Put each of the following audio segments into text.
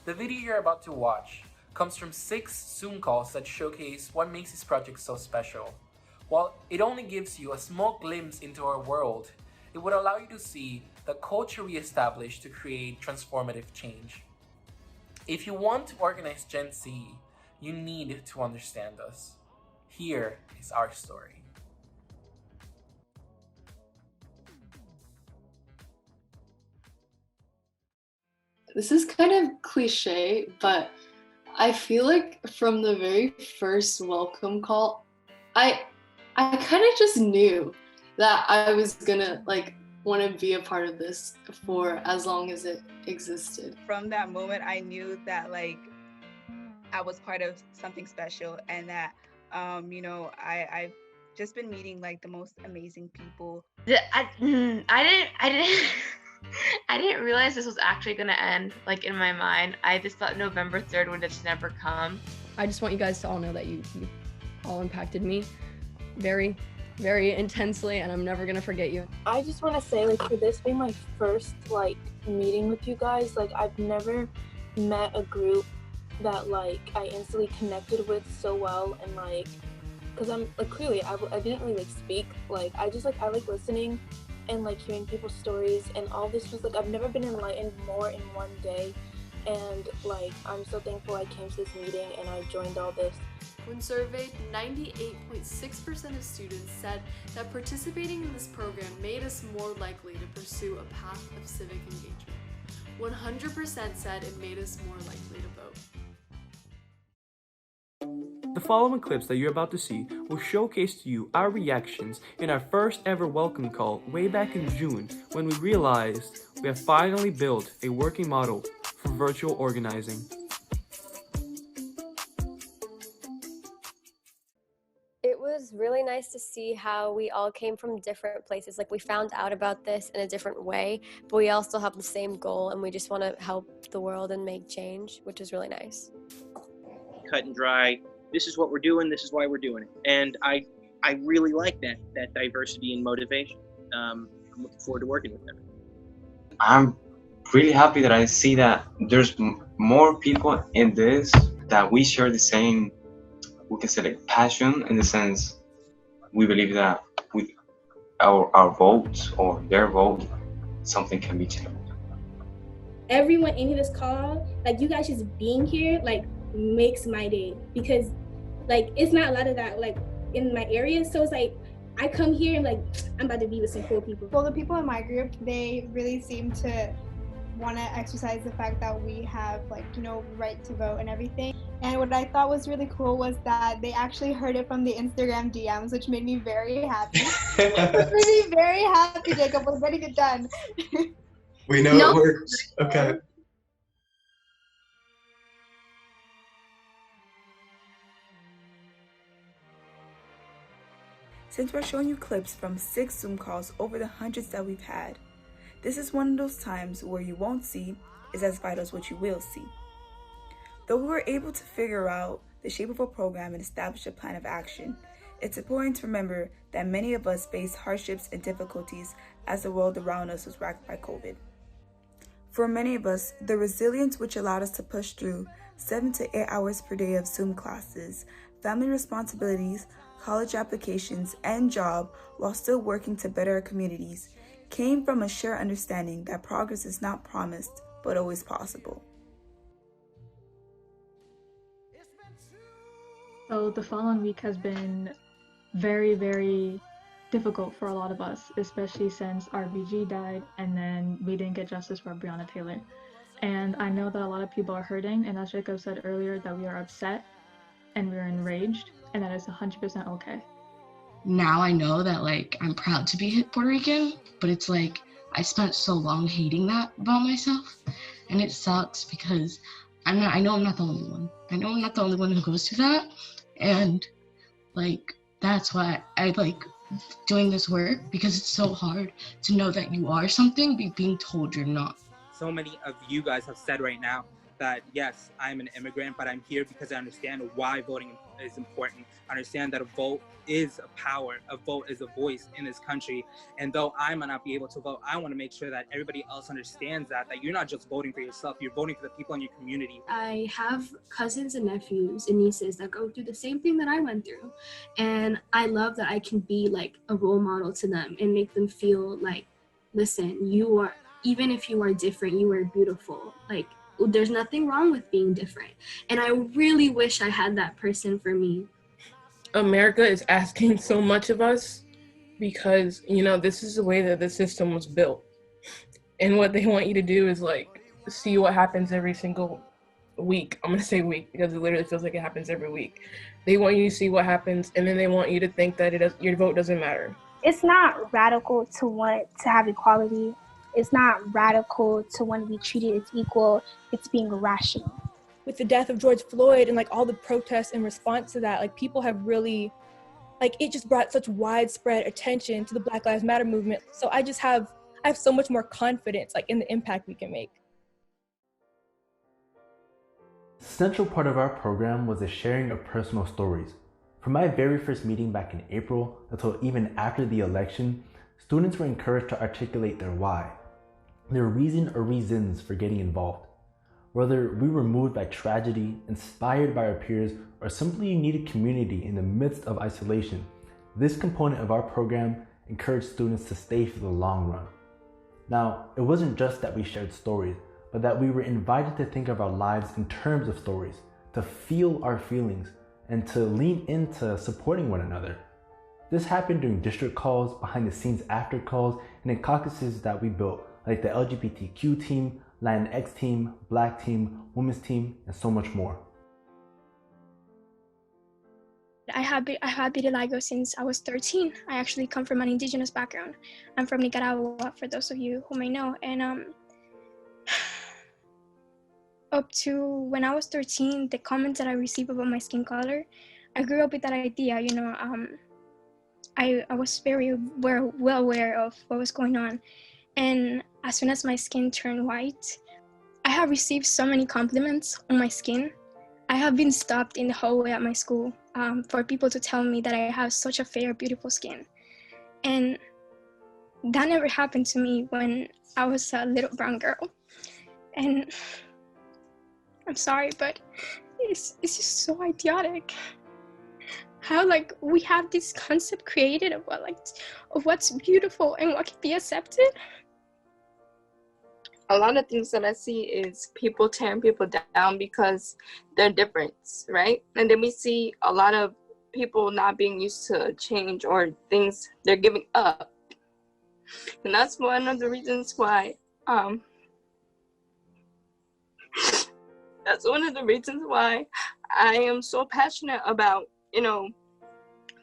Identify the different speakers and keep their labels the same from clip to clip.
Speaker 1: The video you're about to watch comes from 6 Zoom calls that showcase what makes this project so special. While it only gives you a small glimpse into our world, it would allow you to see the culture we established to create transformative change. If you want to organize Gen Z, you need to understand us. Here is our story.
Speaker 2: This is kind of cliche, but I feel like from the very first welcome call, I kind of just knew that I was gonna want to be a part of this for as long as it existed.
Speaker 3: From that moment, I knew that I was part of something special, and that I've just been meeting the most amazing people.
Speaker 4: I didn't I didn't realize this was actually gonna end in my mind. I just thought November 3rd would just never come.
Speaker 5: I just want you guys to all know that you all impacted me very, very intensely, and I'm never gonna forget you.
Speaker 6: I just want to say, for this being my first meeting with you guys, I've never met a group that I instantly connected with so well, and because I'm clearly I didn't really speak. I just I like listening and hearing people's stories, and all this was I've never been enlightened more in one day, and I'm so thankful I came to this meeting and I joined all this.
Speaker 7: When surveyed, 98.6% of students said that participating in this program made us more likely to pursue a path of civic engagement. 100% said it made us more likely to vote.
Speaker 8: The following clips that you're about to see will showcase to you our reactions in our first ever welcome call way back in June, when we realized we have finally built a working model for virtual organizing.
Speaker 9: It was really nice to see how we all came from different places. We found out about this in a different way, but we all still have the same goal, and we just want to help the world and make change, which is really nice.
Speaker 10: Cut and dry. This is what we're doing. This is why we're doing it. And I really like that diversity and motivation. I'm looking forward to working with them.
Speaker 11: I'm really happy that I see that there's more people in this, that we share the same, we can say passion, in the sense we believe that with our votes or their vote, something can be changed.
Speaker 12: Everyone in this call, you guys just being here, makes my day, because it's not a lot of that in my area, so it's I come here and I'm about to be with some cool people.
Speaker 13: Well, the people in my group, they really seem to want to exercise the fact that we have right to vote and everything. And what I thought was really cool was that they actually heard it from the Instagram DMs, which made me very happy. It made me very happy, Jacob. We're getting it done.
Speaker 14: We know it works. Okay.
Speaker 15: Since we're showing you clips from 6 Zoom calls over the hundreds that we've had, this is one of those times where you won't see is as vital as what you will see. Though we were able to figure out the shape of a program and establish a plan of action, it's important to remember that many of us faced hardships and difficulties as the world around us was racked by COVID. For many of us, the resilience which allowed us to push through 7 to 8 hours per day of Zoom classes, family responsibilities, college applications, and job while still working to better our communities came from a shared understanding that progress is not promised, but always possible.
Speaker 16: So the following week has been very, very difficult for a lot of us, especially since RBG died and then we didn't get justice for Breonna Taylor. And I know that a lot of people are hurting, and as Jacob said earlier, that we are upset and we're enraged, and that is 100% okay.
Speaker 17: Now I know that I'm proud to be Puerto Rican, but it's I spent so long hating that about myself, and it sucks because I know I'm not the only one. I know I'm not the only one who goes through that, and that's why I doing this work, because it's so hard to know that you are something being told you're not.
Speaker 18: So many of you guys have said right now that, yes, I'm an immigrant, but I'm here because I understand why voting is important. I understand that a vote is a power, a vote is a voice in this country. And though I might not be able to vote, I want to make sure that everybody else understands that you're not just voting for yourself, you're voting for the people in your community.
Speaker 19: I have cousins and nephews and nieces that go through the same thing that I went through. And I love that I can be like a role model to them and make them feel like, listen, you are, even if you are different, you are beautiful. Like, there's nothing wrong with being different. And I really wish I had that person for me.
Speaker 20: America is asking so much of us because, you know, this is the way that the system was built. And what they want you to do is like see what happens every single week. I'm gonna say week because it literally feels like it happens every week. They want you to see what happens, and then they want you to think that your vote doesn't matter.
Speaker 13: It's not radical to want to have equality. It's not radical to want to be treated as equal. It's being rational.
Speaker 21: With the death of George Floyd and like all the protests in response to that, like people have really, like it just brought such widespread attention to the Black Lives Matter movement. So I have so much more confidence like in the impact we can make.
Speaker 22: A central part of our program was the sharing of personal stories. From my very first meeting back in April until even after the election, students were encouraged to articulate their why, their reason or reasons for getting involved. Whether we were moved by tragedy, inspired by our peers, or simply needed community in the midst of isolation, this component of our program encouraged students to stay for the long run. Now, it wasn't just that we shared stories, but that we were invited to think of our lives in terms of stories, to feel our feelings, and to lean into supporting one another. This happened during district calls, behind the scenes after calls, and in caucuses that we built, like the LGBTQ team, Latinx team, Black team, Women's team, and so much more.
Speaker 23: I have been vitiligo since I was 13. I actually come from an indigenous background. I'm from Nicaragua, for those of you who may know. And up to when I was 13, the comments that I received about my skin color, I grew up with that idea, you know. I was very well aware of what was going on. And as soon as my skin turned white, I have received so many compliments on my skin. I have been stopped in the hallway at my school for people to tell me that I have such a fair, beautiful skin. And that never happened to me when I was a little brown girl. And I'm sorry, but it's just so idiotic. How like we have this concept created of what's beautiful and what can be accepted.
Speaker 24: A lot of things that I see is people tearing people down because they're different, right? And then we see a lot of people not being used to change or things they're giving up. And that's one of the reasons why I am so passionate about, you know,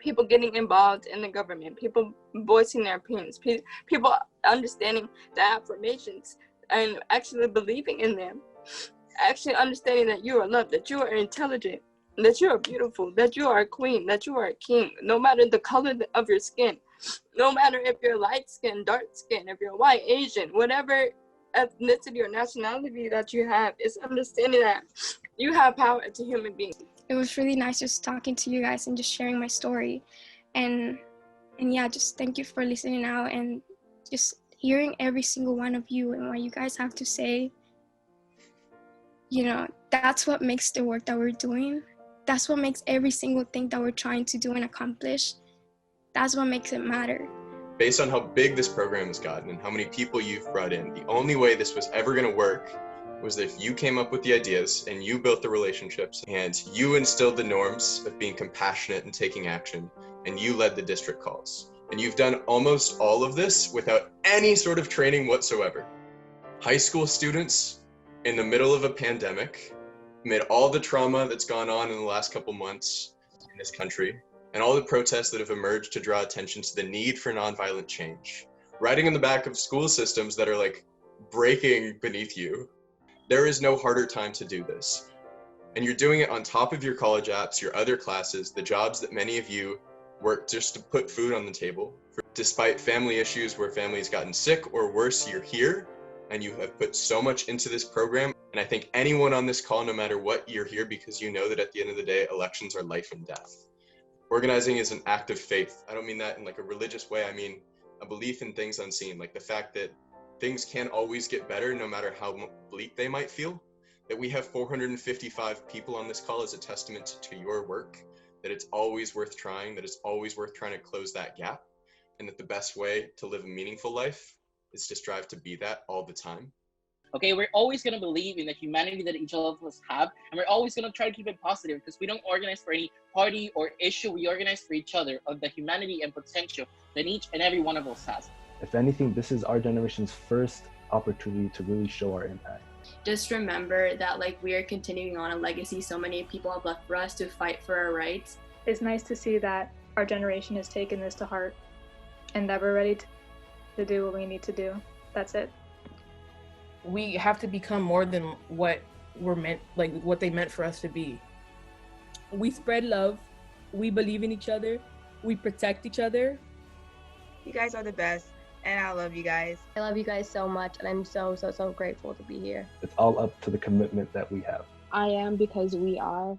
Speaker 24: people getting involved in the government, people voicing their opinions, people understanding the affirmations and actually believing in them, actually understanding that you are loved, that you are intelligent, that you are beautiful, that you are a queen, that you are a king, no matter the color of your skin, no matter if you're light skin, dark skin, if you're white, Asian, whatever ethnicity or nationality that you have, is understanding that you have power as a human being.
Speaker 23: It was really nice just talking to you guys and just sharing my story. And yeah, just thank you for listening out and just hearing every single one of you and what you guys have to say. You know, that's what makes the work that we're doing. That's what makes every single thing that we're trying to do and accomplish. That's what makes it matter.
Speaker 25: Based on how big this program has gotten and how many people you've brought in, the only way this was ever going to work was that if you came up with the ideas and you built the relationships and you instilled the norms of being compassionate and taking action, and you led the district calls. And you've done almost all of this without any sort of training whatsoever. High school students in the middle of a pandemic, amid all the trauma that's gone on in the last couple months in this country, and all the protests that have emerged to draw attention to the need for nonviolent change, riding in the back of school systems that are like breaking beneath you. There is no harder time to do this. And you're doing it on top of your college apps, your other classes, the jobs that many of you work just to put food on the table. Despite family issues where family's gotten sick or worse, you're here and you have put so much into this program. And I think anyone on this call, no matter what, you're here because you know that at the end of the day, elections are life and death. Organizing is an act of faith. I don't mean that in like a religious way. I mean a belief in things unseen, like the fact that things can always get better no matter how bleak they might feel. That we have 455 people on this call is a testament to your work, that it's always worth trying, that it's always worth trying to close that gap, and that the best way to live a meaningful life is to strive to be that all the time.
Speaker 1: Okay, we're always going to believe in the humanity that each of us have, and we're always going to try to keep it positive because we don't organize for any party or issue. We organize for each other, of the humanity and potential that each and every one of us has.
Speaker 2: If anything, this is our generation's first opportunity to really show our impact.
Speaker 3: Just remember that like we are continuing on a legacy so many people have left for us to fight for our rights.
Speaker 16: It's nice to see that our generation has taken this to heart and that we're ready to do what we need to do. That's it.
Speaker 20: We have to become more than what we're meant, like what they meant for us to be.
Speaker 21: We spread love. We believe in each other. We protect each other.
Speaker 4: You guys are the best, and I love you guys.
Speaker 9: I love you guys so much, and I'm so grateful to be here.
Speaker 2: It's all up to the commitment that we have.
Speaker 5: I am because we are.